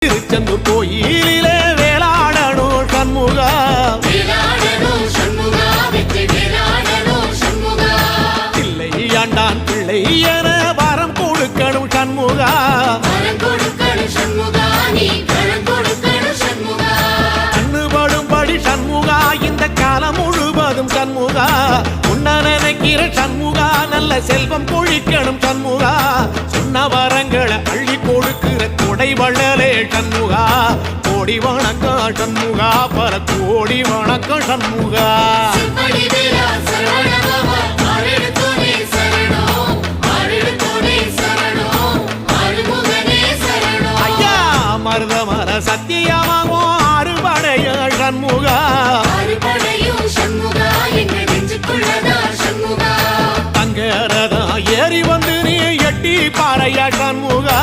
திருச்செந்தூர் கோயிலிலே வேளாடணும் சண்முகா, பிள்ளை ஆண்டான் பிள்ளை என வரம் கொடுக்கணும் சண்முகா, கண்ணுபடும்படி சண்முகா இந்த காலம் முழுவதும் சண்முகா, உன்ன நினைக்கிற சண்முகா நல்ல செல்வம் பொழிக்கணும் சண்முகா, சொன்ன வரங்களை அள்ளி கொடுக்கிற கொடை வள்ளலே சண்முகா, கோடி வணக்கம் சண்முகா, பல கோடி வணக்கம் சண்முகா. ஐயா மருதமர சத்தியமாகும் அறுபடைய சண்முகா, தங்கரதா ஏறி வந்து நீ எட்டி பாறையா சண்முகா.